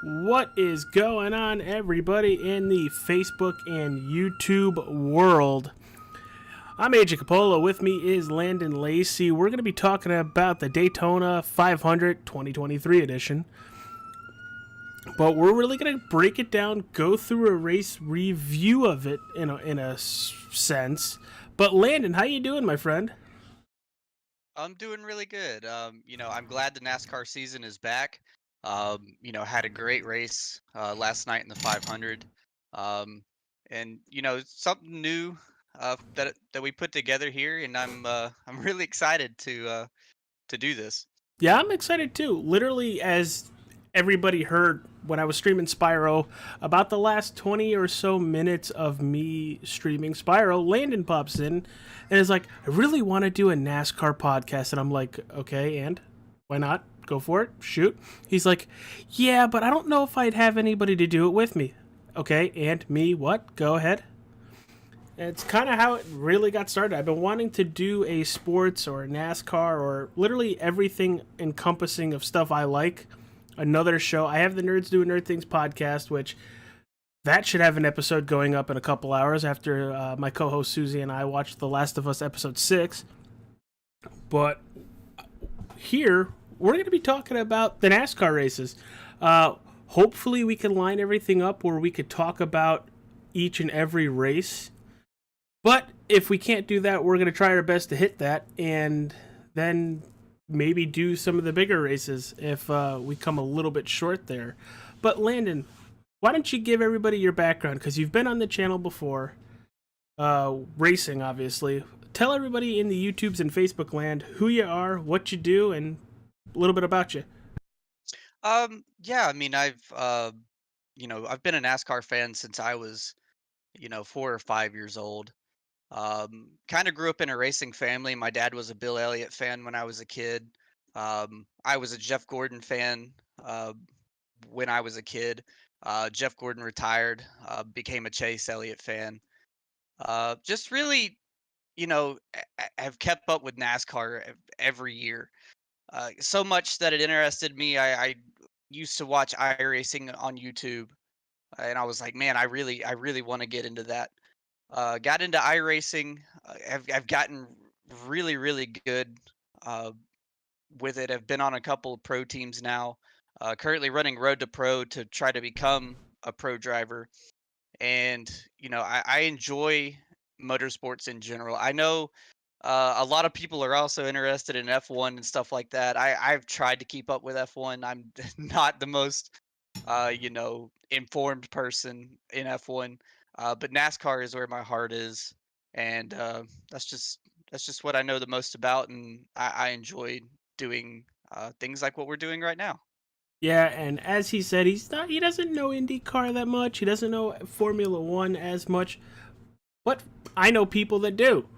What is going on, everybody in the Facebook and YouTube world? I'm A.J. Coppola. With me is Landon Lacey. We're going to be talking about the Daytona 500 2023 edition. But we're really going to break it down, go through a race review of it in a sense. But Landon, how you doing, my friend? I'm doing really good. I'm glad the NASCAR season is back. Had a great race last night in the 500. Um, Something new that we put together here, and I'm really excited to do this. Yeah, I'm excited too. Literally, as everybody heard when I was streaming Spyro, about the last 20 or so minutes of me streaming Spyro, Landon pops in and is like, I really want to do a NASCAR podcast. And I'm like, okay, and why not? Go for it. Shoot. He's like, yeah, but I don't know if I'd have anybody to do it with me. Okay, and me, what? Go ahead. It's kind of how it really got started. I've been wanting to do a sports or a NASCAR or literally everything encompassing of stuff I like. Another show. I have the Nerds Doing Nerd Things podcast, which that should have an episode going up in a couple hours after my co-host Susie and I watched The Last of Us episode 6. But here, we're going to be talking about the NASCAR races. Hopefully we can line everything up where we could talk about each and every race. But if we can't do that, we're going to try our best to hit that and then maybe do some of the bigger races if we come a little bit short there. But Landon, why don't you give everybody your background? Because you've been on the channel before, racing, obviously. Tell everybody in the YouTubes and Facebook land who you are, what you do, and a little bit about you. I've been a NASCAR fan since I was 4 or 5 years old. Kind of grew up in a racing family. My dad was a Bill Elliott fan when I was a kid. I was a Jeff Gordon fan when I was a kid. Jeff Gordon retired, became a Chase Elliott fan. Just really, have kept up with NASCAR every year. So much that it interested me. I used to watch iRacing on YouTube, and I was like, man, I really want to get into that. Got into iRacing. I've gotten really, really good uh, with it. I've been on a couple of pro teams now. Currently running Road to Pro to try to become a pro driver. And I enjoy motorsports in general. I know a lot of people are also interested in F1 and stuff like that. I've tried to keep up with F1. I'm not the most informed person in F1. But NASCAR is where my heart is, and that's just what I know the most about, and I enjoy doing things like what we're doing right now. Yeah, and as he said, he doesn't know IndyCar that much. He doesn't know Formula One as much, but I know people that do.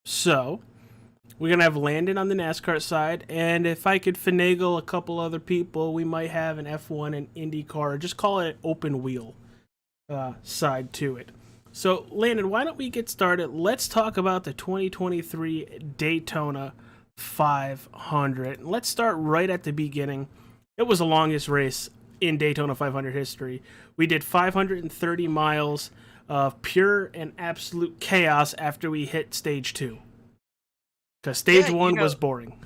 So we're gonna have Landon on the NASCAR side, and if I could finagle a couple other people, we might have an F1 and IndyCar. Just call it open wheel side to it. So Landon, why don't we get started? Let's talk about the 2023 Daytona 500. Let's start right at the beginning. It was the longest race in Daytona 500 history. We did 530 miles of pure and absolute chaos after we hit stage 2. Because stage Yeah, 1 was boring.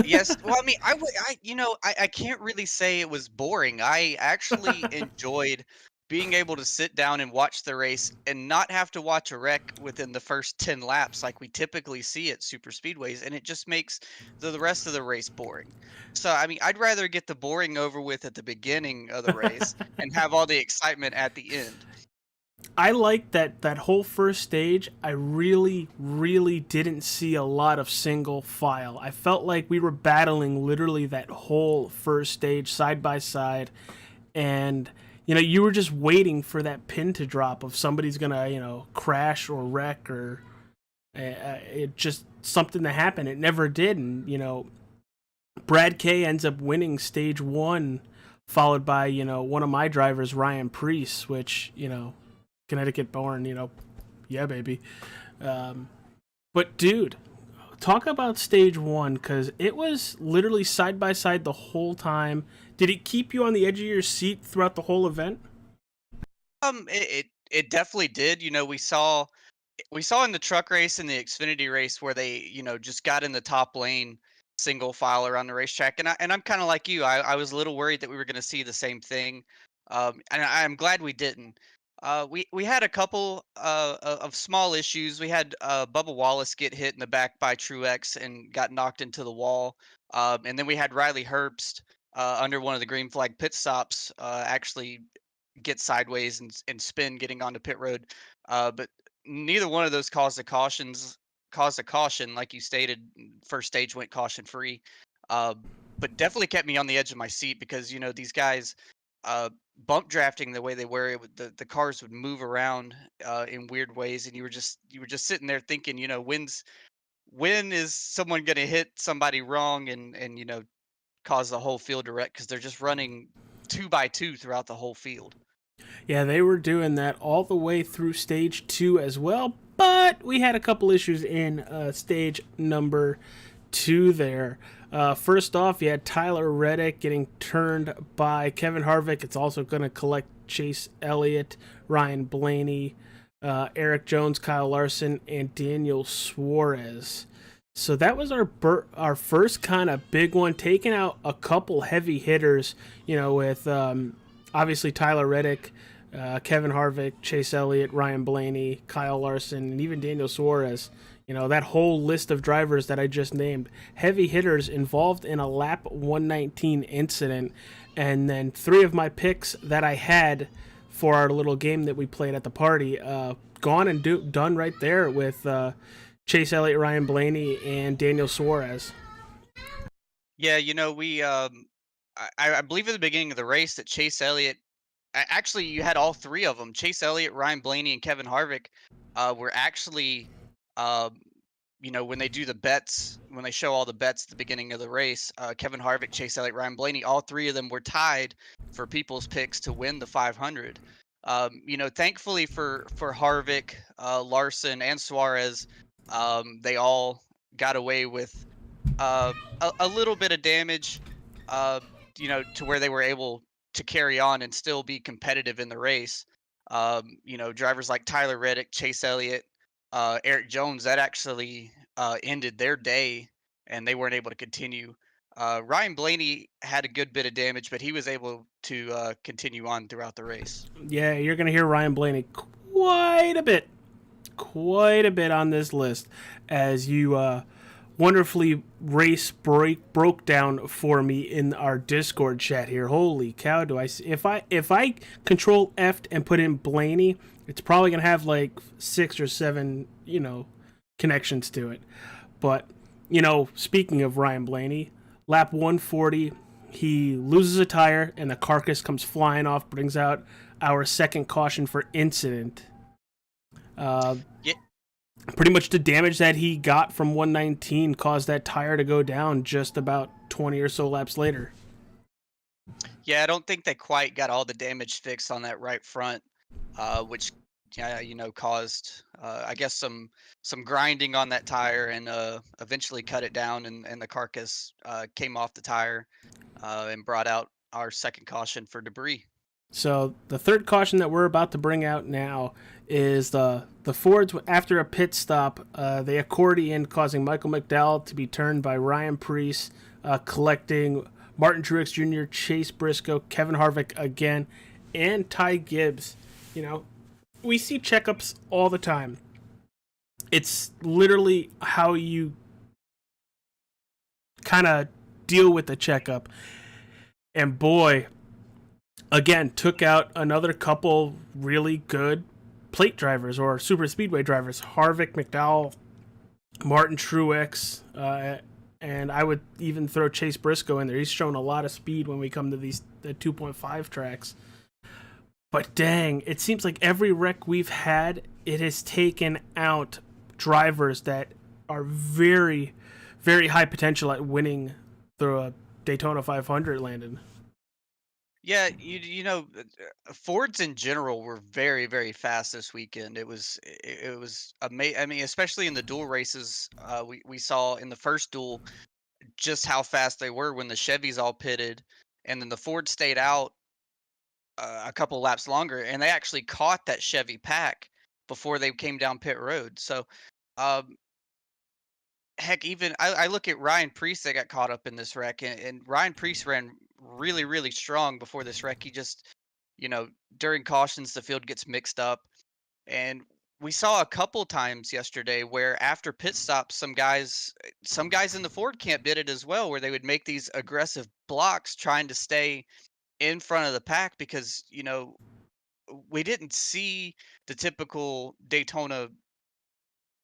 yes. Well, I mean, I can't really say it was boring. I actually enjoyed being able to sit down and watch the race and not have to watch a wreck within the first 10 laps like we typically see at super speedways, and it just makes the rest of the race boring. So, I mean, I'd rather get the boring over with at the beginning of the race and have all the excitement at the end. I like that whole first stage. I really, really didn't see a lot of single file. I felt like we were battling literally that whole first stage side by side, and you were just waiting for that pin to drop of somebody's gonna crash or wreck or it just something to happen. It never did, and Brad K ends up winning stage 1, followed by one of my drivers, Ryan Preece, which Connecticut born, yeah, baby. But dude, talk about stage one, because it was literally side by side the whole time. Did it keep you on the edge of your seat throughout the whole event? It definitely did. You know, we saw in the truck race and the Xfinity race where they, just got in the top lane single file around the racetrack. And I'm kind of like you. I was a little worried that we were going to see the same thing. And I'm glad we didn't. We had a couple of small issues. We had Bubba Wallace get hit in the back by Truex and got knocked into the wall. And then we had Riley Herbst under one of the green flag pit stops actually get sideways and spin getting onto pit road. But neither one of those caused a caution, like you stated. First stage went caution free, uh, but definitely kept me on the edge of my seat because these guys uh, bump drafting the way they were. The cars would move around in weird ways, and you were just sitting there thinking, when is someone going to hit somebody wrong and cause the whole field to wreck because they're just running two by two throughout the whole field. Yeah, they were doing that all the way through stage two as well, but we had a couple issues in stage number two there. First off, you had Tyler Reddick getting turned by Kevin Harvick. It's also going to collect Chase Elliott, Ryan Blaney, Eric Jones, Kyle Larson, and Daniel Suarez. So that was our first kind of big one, taking out a couple heavy hitters, with obviously Tyler Reddick, Kevin Harvick, Chase Elliott, Ryan Blaney, Kyle Larson, and even Daniel Suarez. That whole list of drivers that I just named, heavy hitters involved in a lap 119 incident. And then three of my picks that I had for our little game that we played at the party, gone and done right there with Chase Elliott, Ryan Blaney, and Daniel Suarez. Yeah, I believe at the beginning of the race that Chase Elliott, actually, you had all three of them. Chase Elliott, Ryan Blaney, and Kevin Harvick were actually, um, when they do the bets, when they show all the bets at the beginning of the race, Kevin Harvick, Chase Elliott, Ryan Blaney, all three of them were tied for people's picks to win the 500. Thankfully for Harvick, Larson, and Suarez, they all got away with a little bit of damage, uh, to where they were able to carry on and still be competitive in the race. Drivers like Tyler Reddick, Chase Elliott, Eric Jones, that actually ended their day and they weren't able to continue. Ryan Blaney had a good bit of damage, but he was able to continue on throughout the race. Yeah, you're going to hear Ryan Blaney quite a bit on this list as you wonderfully broke down for me in our Discord chat here. Holy cow! If I control F and put in Blaney, it's probably gonna have like 6 or 7 connections to it. But speaking of Ryan Blaney, lap 140, he loses a tire and the carcass comes flying off, brings out our second caution for incident. Yeah, Pretty much the damage that he got from 119 caused that tire to go down just about 20 or so laps later. yeah, I don't think they quite got all the damage fixed on that right front, which caused I guess some grinding on that tire and eventually cut it down and the carcass came off the tire and brought out our second caution for debris. So the third caution that we're about to bring out now is the Fords. After a pit stop, they accordion, causing Michael McDowell to be turned by Ryan Preece, collecting Martin Truex Jr., Chase Briscoe, Kevin Harvick again, and Ty Gibbs. We see checkups all the time. It's literally how you kind of deal with the checkup. And boy, again, took out another couple really good plate drivers or super speedway drivers. Harvick, McDowell, Martin Truex, and I would even throw Chase Briscoe in there. He's shown a lot of speed when we come to the 2.5 tracks. But dang, it seems like every wreck we've had, it has taken out drivers that are very, very high potential at winning the Daytona 500, Landon. Yeah, Fords in general were very, very fast this weekend. It was amazing. I mean, especially in the dual races, we saw in the first duel just how fast they were when the Chevys all pitted, and then the Ford stayed out a couple laps longer, and they actually caught that Chevy pack before they came down pit road. So, um, heck, even I look at Ryan Priest that got caught up in this wreck, and Ryan Priest ran really, really strong before this wreck. He just, during cautions, the field gets mixed up, and we saw a couple times yesterday where after pit stops, some guys in the Ford camp did it as well, where they would make these aggressive blocks trying to stay in front of the pack because we didn't see the typical Daytona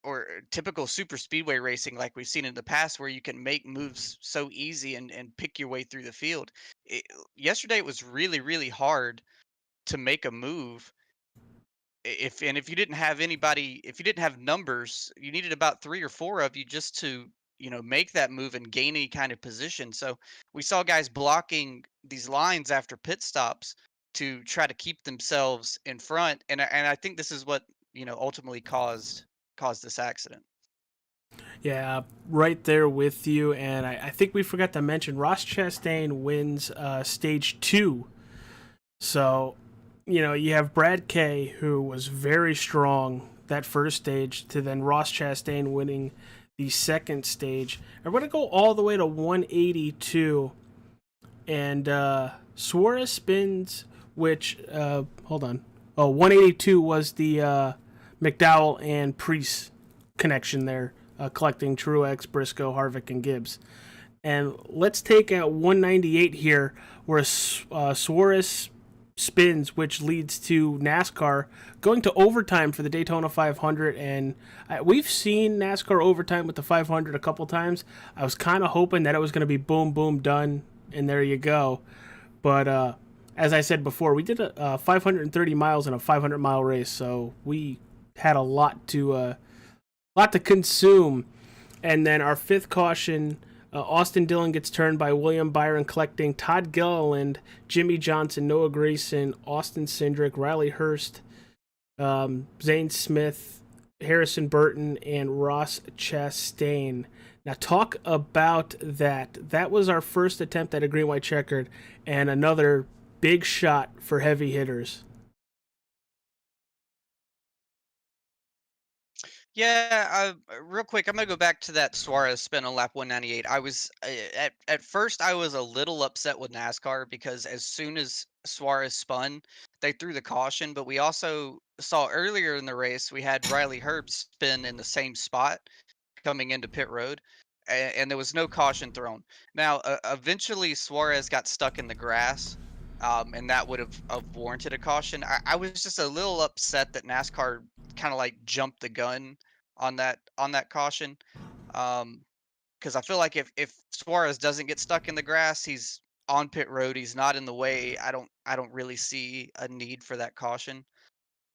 or typical super speedway racing like we've seen in the past where you can make moves so easy and pick your way through the field. It, Yesterday it was really, really hard to make a move. If you didn't have anybody, if you didn't have numbers, you needed about three or four of you just to make that move and gain any kind of position. So we saw guys blocking these lines after pit stops to try to keep themselves in front, and I think this is what ultimately caused this accident. Yeah, right there with you. And I think we forgot to mention Ross Chastain wins stage two. So, you have Brad Kay, who was very strong that first stage, to then Ross Chastain winning the second stage. And we're going to go all the way to 182. And Suarez spins, which, hold on. Oh, 182 was the McDowell and Priest connection there, collecting Truex, Briscoe, Harvick, and Gibbs. And let's take out 198 here, where Suarez spins, which leads to NASCAR going to overtime for the Daytona 500. And we've seen NASCAR overtime with the 500 a couple times. I was kind of hoping that it was going to be boom, boom, done, and there you go. But as I said before, we did a 530 miles in a 500-mile race, so we had a lot to consume. And then our fifth caution, Austin Dillon gets turned by William Byron, collecting Todd Gilliland, Jimmy Johnson, Noah Grayson, Austin Cindric, Riley Hurst, Zane Smith, Harrison Burton, and Ross Chastain. Now, talk about that. That was our first attempt at a green white checkered, and another big shot for heavy hitters. Yeah, real quick, I'm gonna go back to that Suarez spin on lap 198. At first I was a little upset with NASCAR because as soon as Suarez spun, they threw the caution. But we also saw earlier in the race we had Riley Herbst spin in the same spot coming into pit road, and there was no caution thrown. Now, eventually Suarez got stuck in the grass, and that would have warranted a caution. I was just a little upset that NASCAR kind of like jumped the gun on that caution, because I feel like if Suarez doesn't get stuck in the grass, he's on pit road. He's not in the way. I don't really see a need for that caution.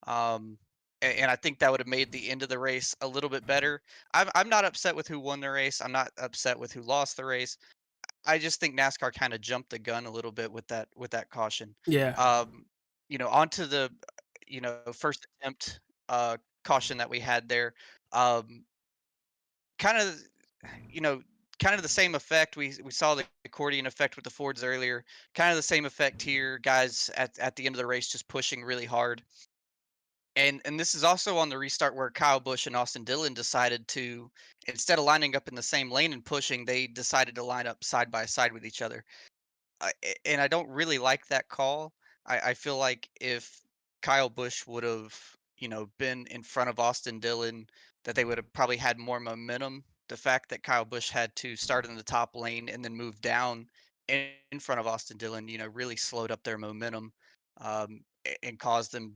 And I think that would have made the end of the race a little bit better. I'm not upset with who won the race. I'm not upset with who lost the race. I just think NASCAR kind of jumped the gun a little bit with that caution. Yeah, Um, onto the first attempt caution that we had there. Um, kind of you know kind of the same effect we saw the accordion effect with the Fords earlier. Kind of the same effect here, guys at the end of the race just pushing really hard. And this is also on the restart where Kyle Busch and Austin Dillon decided to, instead of lining up in the same lane and pushing, they decided to line up side by side with each other. And I don't really like that call. I feel like if Kyle Busch would have, been in front of Austin Dillon, that they would have probably had more momentum. The fact that Kyle Busch had to start in the top lane and then move down in front of Austin Dillon, really slowed up their momentum, and caused them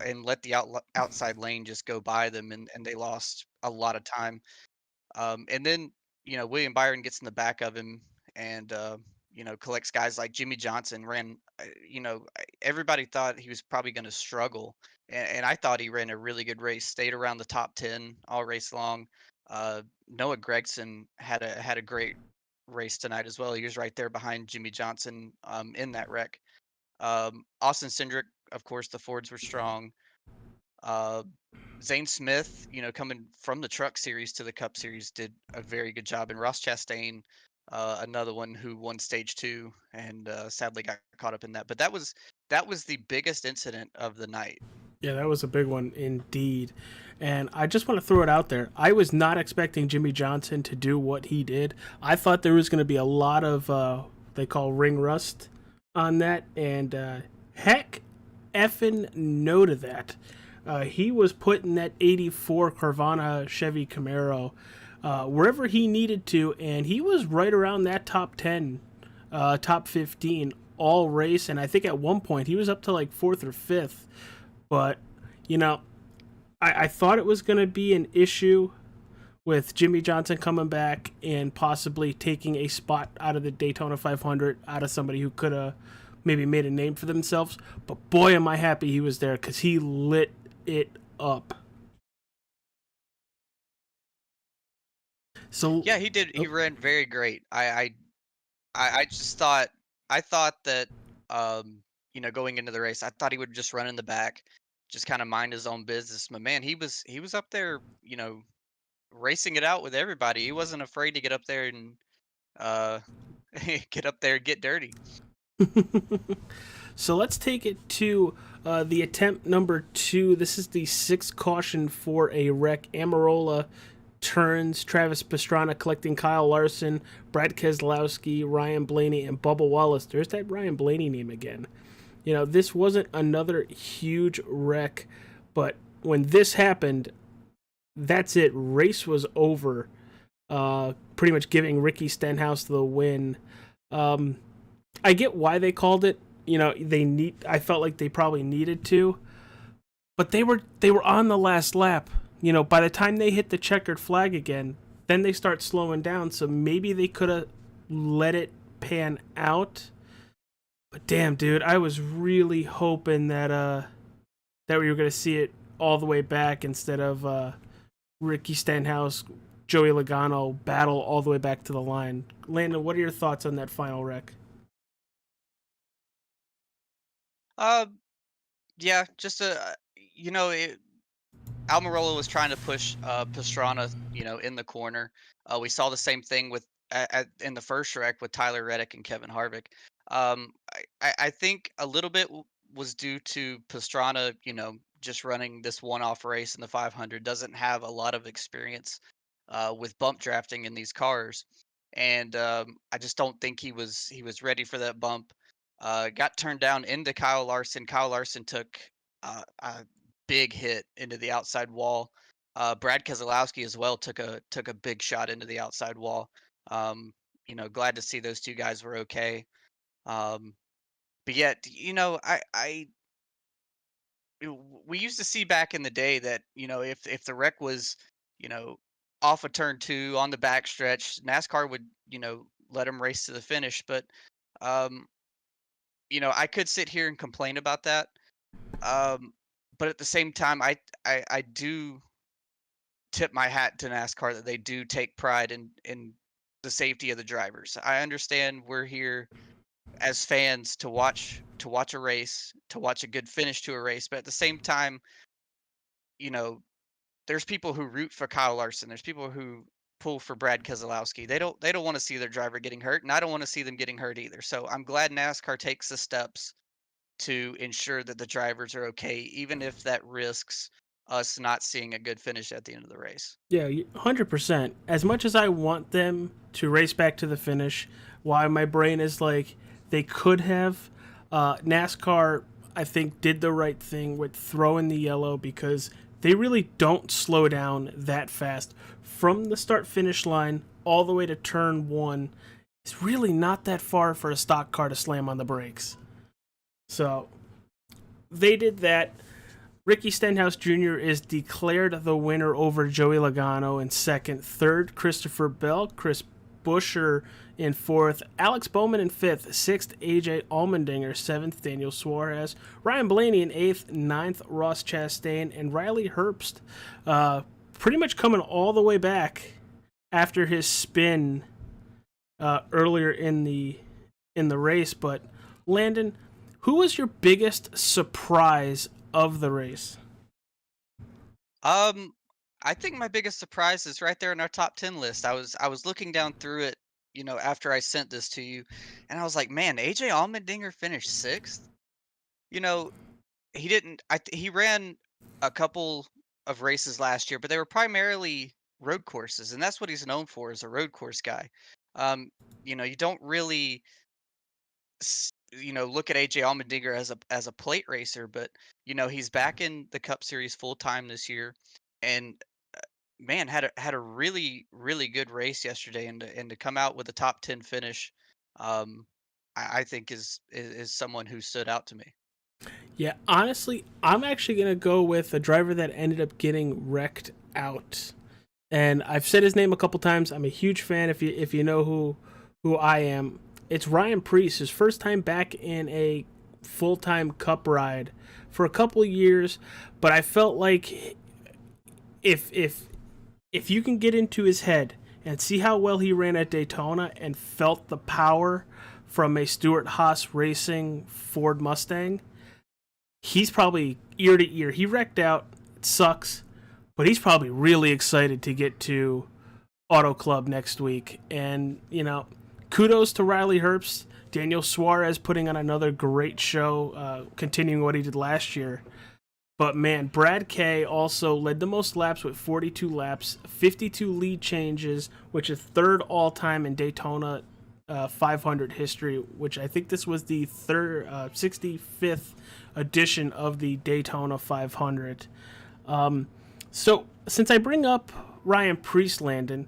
and let the outside lane just go by them, and they lost a lot of time. And then, William Byron gets in the back of him and, collects guys like Jimmy Johnson ran, everybody thought he was probably going to struggle. And I thought he ran a really good race, stayed around the top 10 all race long. Noah Gregson had a great race tonight as well. He was right there behind Jimmy Johnson in that wreck. Austin Cindric, of course, the Fords were strong. Uh, Zane Smith, coming from the Truck Series to the Cup Series, did a very good job. And Ross Chastain, another one who won Stage 2 and sadly got caught up in that. But that was the biggest incident of the night. Yeah, that was a big one indeed. And I just want to throw it out there. I was not expecting Jimmy Johnson to do what he did. I thought there was going to be a lot of, they call ring rust on that. And heck effing no to that. He was putting that 84 Carvana Chevy Camaro wherever he needed to. And he was right around that top 10, top 15 all race. And I think at one point he was up to like 4th or 5th. But, I thought it was going to be an issue with Jimmy Johnson coming back and possibly taking a spot out of the Daytona 500 out of somebody who could have maybe made a name for themselves. But boy, am I happy he was there because he lit it up. So Yeah, he did. He ran very great. I just thought that going into the race, I thought he would just run in the back, just kind of mind his own business. But man, he was up there, racing it out with everybody. He wasn't afraid to get up there and uh get up there and get dirty. So let's take it to the attempt number 2. This is the 6th caution for a wreck. Amarola turns, Travis Pastrana collecting Kyle Larson, Brad Keselowski, Ryan Blaney, and Bubba Wallace. There's that Ryan Blaney name again. This wasn't another huge wreck, but when this happened, that's it. Race was over. Pretty much giving Ricky Stenhouse the win. I get why they called it. I felt like they probably needed to, but they were on the last lap. By the time they hit the checkered flag again, then they start slowing down. So maybe they could have let it pan out. But damn, dude, I was really hoping that we were gonna see it all the way back instead of Ricky Stenhouse, Joey Logano battle all the way back to the line. Landon, what are your thoughts on that final wreck? Uh, yeah, just Almirola was trying to push Pastrana, in the corner. We saw the same thing with in the first wreck with Tyler Reddick and Kevin Harvick. I think a little bit was due to Pastrana, just running this one-off race in the 500, doesn't have a lot of experience with bump drafting in these cars, and I just don't think he was ready for that bump. Got turned down into Kyle Larson. Kyle Larson took a big hit into the outside wall. Brad Keselowski as well took a big shot into the outside wall. Glad to see those two guys were okay. Um, but yet, we used to see back in the day that if the wreck was you know off a turn 2 on the backstretch, NASCAR would let them race to the finish. But um, I could sit here and complain about that. Um, but at the same time, I do tip my hat to NASCAR that they do take pride in the safety of the drivers. I understand we're here as fans to watch a race, to watch a good finish to a race, but at the same time, you know, there's people who root for Kyle Larson. There's people who pull for Brad Keselowski. They don't want to see their driver getting hurt, and I don't want to see them getting hurt either. So I'm glad NASCAR takes the steps to ensure that the drivers are okay, even if that risks us not seeing a good finish at the end of the race. Yeah, 100%. As much as I want them to race back to the finish, why my brain is like they could have. NASCAR, I think, did the right thing with throwing the yellow because they really don't slow down that fast. From the start finish line all the way to turn 1, it's really not that far for a stock car to slam on the brakes. So they did that. Ricky Stenhouse Jr. is declared the winner over Joey Logano in second. Third, Christopher Bell. Chris Buescher in fourth. Alex Bowman in fifth. Sixth, A.J. Allmendinger. Seventh, Daniel Suarez. Ryan Blaney in eighth. Ninth, Ross Chastain. And Riley Herbst pretty much coming all the way back after his spin earlier in the race. But Landon, Who was your biggest surprise of the race? Um, I think my biggest surprise is right there in our top 10 list. I was looking down through it, after I sent this to you, and I was like, man, AJ Allmendinger finished sixth. You know, he didn't. He ran a couple of races last year, but they were primarily road courses, and that's what he's known for, is a road course guy. Um, you don't really look at AJ Allmendinger as a plate racer, but he's back in the Cup Series full time this year, and man had a really really good race yesterday, and to come out with a top 10 finish, um, I think is someone who stood out to me. Yeah, honestly, I'm actually gonna go with a driver that ended up getting wrecked out, and I've said his name a couple times. I'm a huge fan. If you know who I am, it's Ryan Preece. His first time back in a full time Cup ride for a couple years, but I felt like if you can get into his head and see how well he ran at Daytona and felt the power from a Stuart Haas Racing Ford Mustang, he's probably ear to ear. He wrecked out. It sucks, but he's probably really excited to get to Auto Club next week. And, kudos to Riley Herbst. Daniel Suarez putting on another great show, continuing what he did last year. But man, Brad Kay also led the most laps with 42 laps, 52 lead changes, which is third all time in Daytona 500 history. Which I think this was the 65th edition of the Daytona 500. So since I bring up Ryan Preece, Landon,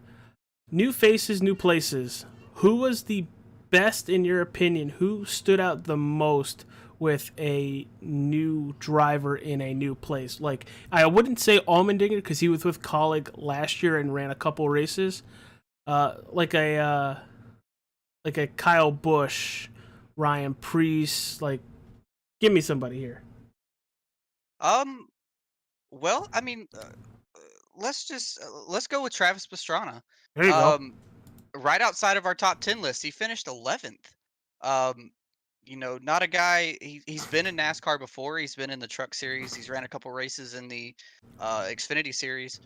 new faces, new places. Who was the best in your opinion? Who stood out the most with a new driver in a new place? Like, I wouldn't say Allmendinger because he was with Colleague last year and ran a couple races. Like a Kyle Busch, Ryan Preece. Like, give me somebody here. Um, well, I mean, let's go with Travis Pastrana. There you go. Um, right outside of our top 10 list, he finished 11th. Um, not a guy. He's been in NASCAR before. He's been in the Truck Series. He's ran a couple races in the Xfinity Series.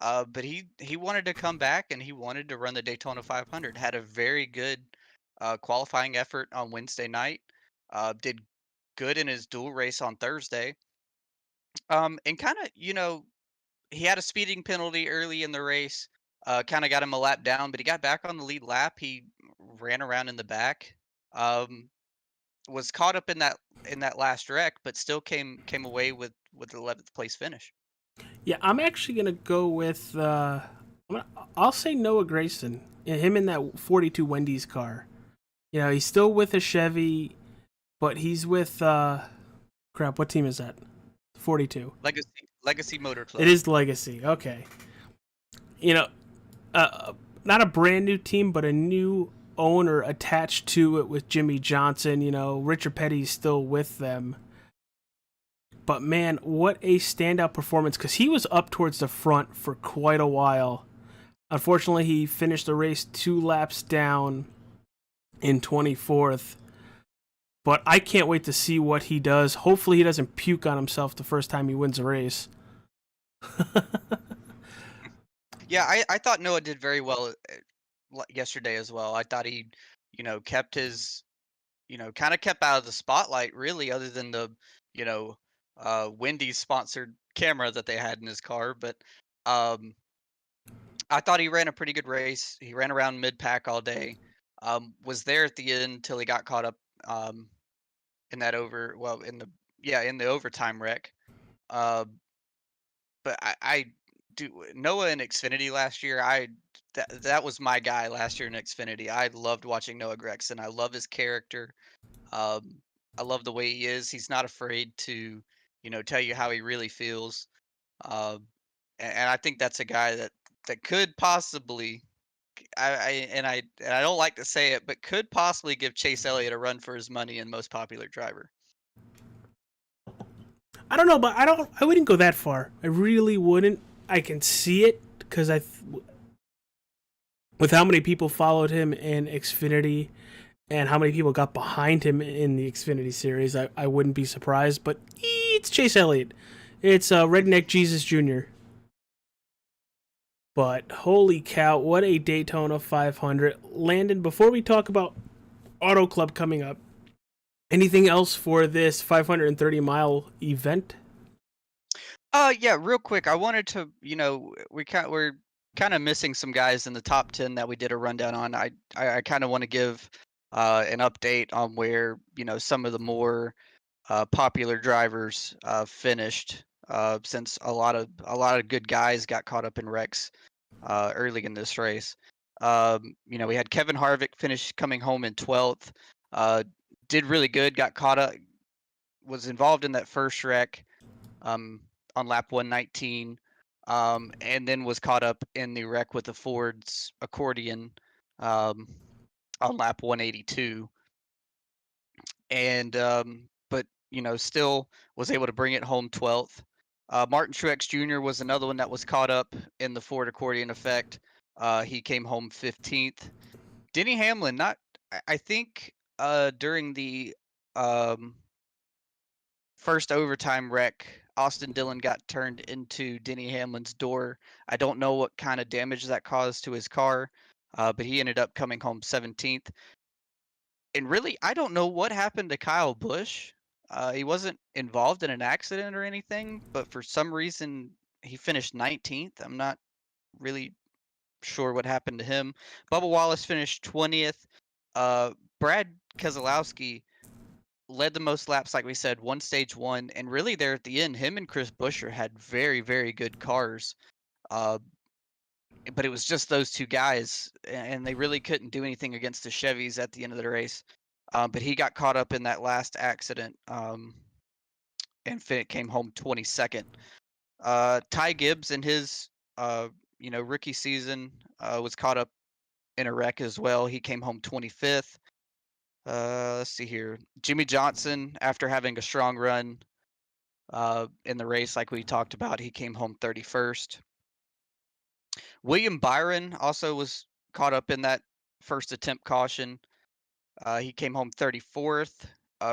But he wanted to come back and he wanted to run the Daytona 500. Had a very good qualifying effort on Wednesday night. Did good in his dual race on Thursday. And kind of, he had a speeding penalty early in the race. Kind of got him a lap down, but he got back on the lead lap. He ran around in the back. Um, was caught up in that last wreck, but still came away with the 11th place finish. Yeah, I'm actually gonna go with. I'll say Noah Gragson. Him in that 42 Wendy's car. He's still with a Chevy, but he's with. Crap, what team is that? 42. Legacy Motor Club. It is Legacy. Okay. You know, not a brand new team, but a new owner attached to it with Jimmy Johnson. Richard Petty's still with them. But man, what a standout performance, because he was up towards the front for quite a while. Unfortunately, he finished the race 2 laps down in 24th. But I can't wait to see what he does. Hopefully he doesn't puke on himself the first time he wins a race. Yeah, I thought Noah did very well yesterday as well. I thought he, kept his, kind of kept out of the spotlight really, other than the, Wendy's sponsored camera that they had in his car. But um, I thought he ran a pretty good race. He ran around mid pack all day. Was there at the end till he got caught up in that in the overtime wreck. Uh, but I do Noah in Xfinity last year. That was my guy last year in Xfinity. I loved watching Noah Gragson. I love his character. Um, I love the way he is. He's not afraid to, tell you how he really feels. Um, and I think that's a guy that could possibly, I don't like to say it, but could possibly give Chase Elliott a run for his money in most popular driver. I don't know, but I wouldn't go that far. I really wouldn't. I can see it because with how many people followed him in Xfinity and how many people got behind him in the Xfinity Series, I wouldn't be surprised. But it's Chase Elliott. It's Redneck Jesus Jr. But holy cow, what a Daytona 500. Landon, before we talk about Auto Club coming up, anything else for this 530-mile event? Yeah, real quick, I wanted to, we're kind of missing some guys in the top 10 that we did a rundown on. I kind of want to give an update on where, some of the more popular drivers finished, since a lot of good guys got caught up in wrecks early in this race. We had Kevin Harvick finish coming home in 12th. Did really good, got caught up, was involved in that first wreck on lap 119, and then was caught up in the wreck with the Ford's accordion on lap 182. And but still was able to bring it home 12th. Martin Truex Jr. was another one that was caught up in the Ford accordion effect. He came home 15th. Denny Hamlin, I think during the first overtime wreck, Austin Dillon got turned into Denny Hamlin's door. I don't know what kind of damage that caused to his car, but he ended up coming home 17th. And really, I don't know what happened to Kyle Busch. He wasn't involved in an accident or anything, but for some reason he finished 19th. I'm not really sure what happened to him. Bubba Wallace finished 20th. Brad Keselowski led the most laps, like we said, won stage one, and really there at the end, him and Chris Buescher had very, very good cars. But it was just those two guys, and they really couldn't do anything against the Chevys at the end of the race. But he got caught up in that last accident, and came home 22nd. Ty Gibbs in his rookie season was caught up in a wreck as well. He came home 25th. Let's see here. Jimmy Johnson, after having a strong run in the race, like we talked about, he came home 31st. William Byron also was caught up in that first attempt caution. He came home 34th.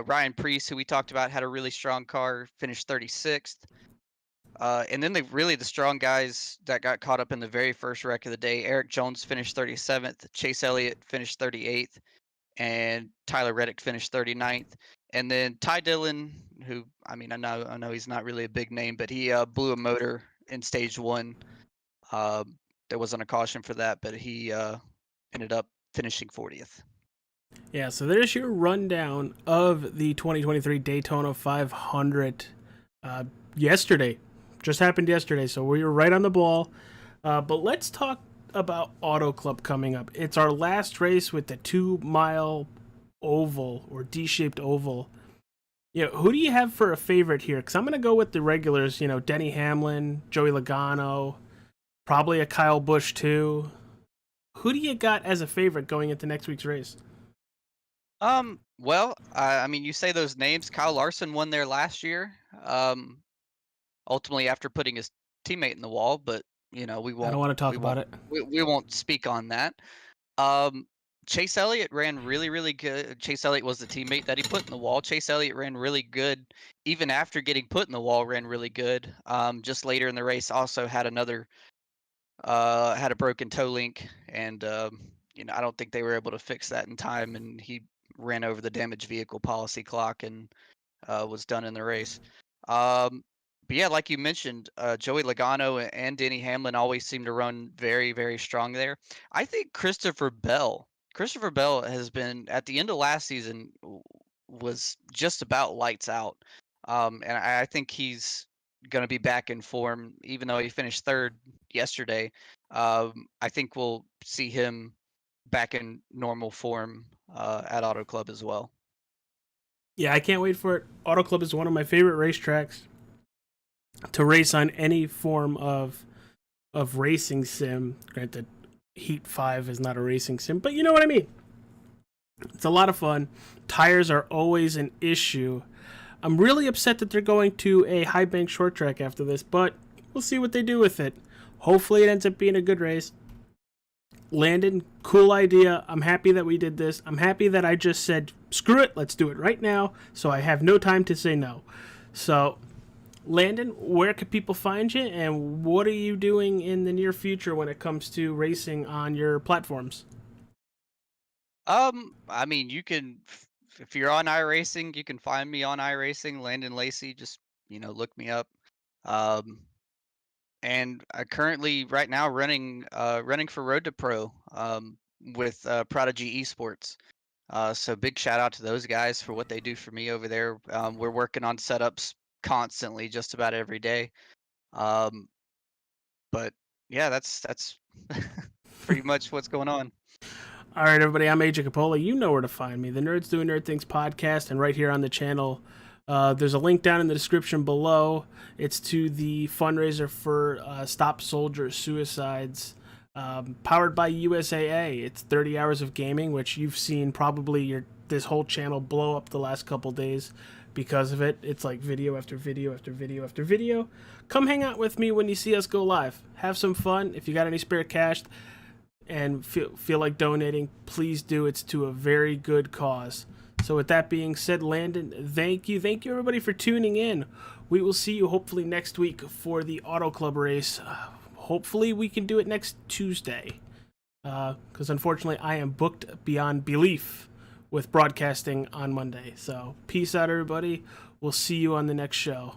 Ryan Preece, who we talked about, had a really strong car, finished 36th. And then the strong guys that got caught up in the very first wreck of the day, Eric Jones finished 37th, Chase Elliott finished 38th, and Tyler Reddick finished 39th. And then Ty Dillon, who I know he's not really a big name, but he blew a motor in stage one. There wasn't a caution for that, but he ended up finishing 40th. Yeah, so there's your rundown of the 2023 Daytona 500 yesterday. Just happened yesterday, so we were right on the ball. But let's talk about Auto Club coming up. It's our last race with the 2-mile oval or D-shaped oval. Who do you have for a favorite here? Because I'm going to go with the regulars, Denny Hamlin, Joey Logano, probably a Kyle Busch too. Who do you got as a favorite going into next week's race? Well, you say those names. Kyle Larson won there last year. Ultimately after putting his teammate in the wall, but we won't. I don't want to talk about it. We won't speak on that. Chase Elliott ran really, really good. Chase Elliott was the teammate that he put in the wall. Chase Elliott ran really good, even after getting put in the wall. Ran really good. Just later in the race, also had a broken toe link, and I don't think they were able to fix that in time, and he ran over the damaged vehicle policy clock and was done in the race. But yeah, like you mentioned, Joey Logano and Denny Hamlin always seem to run very, very strong there. I think Christopher Bell has been, at the end of last season, was just about lights out. And I think he's going to be back in form, even though he finished third yesterday. I think we'll see him back in normal form at Auto Club as well. Yeah, I can't wait for it. Auto Club is one of my favorite racetracks to race on any form of racing sim. Granted, Heat 5 is not a racing sim, but you know what I mean. It's a lot of fun. Tires are always an issue. I'm really upset that they're going to a high bank short track after this, but we'll see what they do with it. Hopefully it ends up being a good race. Landon, cool idea. I'm happy that we did this. I'm happy that I just said, screw it, let's do it right now, so I have no time to say no. So, Landon, where can people find you, and what are you doing in the near future when it comes to racing on your platforms? I mean, you can if you're on iRacing, you can find me on iRacing, Landon Lacey. Just look me up. Um, and I currently right now running for Road to Pro with Prodigy Esports. So big shout out to those guys for what they do for me over there. We're working on setups constantly, just about every day. Um, but yeah, that's pretty much what's going on. All right, everybody, I'm A.J. Coppola. You know where to find me. The Nerds Doing Nerd Things podcast, and right here on the channel. There's a link down in the description below. It's to the fundraiser for Stop Soldier Suicides, powered by USAA. It's 30 hours of gaming, which you've seen probably this whole channel blow up the last couple days because of it. It's like video after video after video after video. Come hang out with me when you see us go live. Have some fun. If you got any spare cash and feel like donating, please do. It's to a very good cause. So with that being said, Landon, thank you everybody for tuning in. We will see you hopefully next week for the Auto Club race. Hopefully we can do it next Tuesday, because unfortunately I am booked beyond belief with broadcasting on Monday. So peace out, everybody. We'll see you on the next show.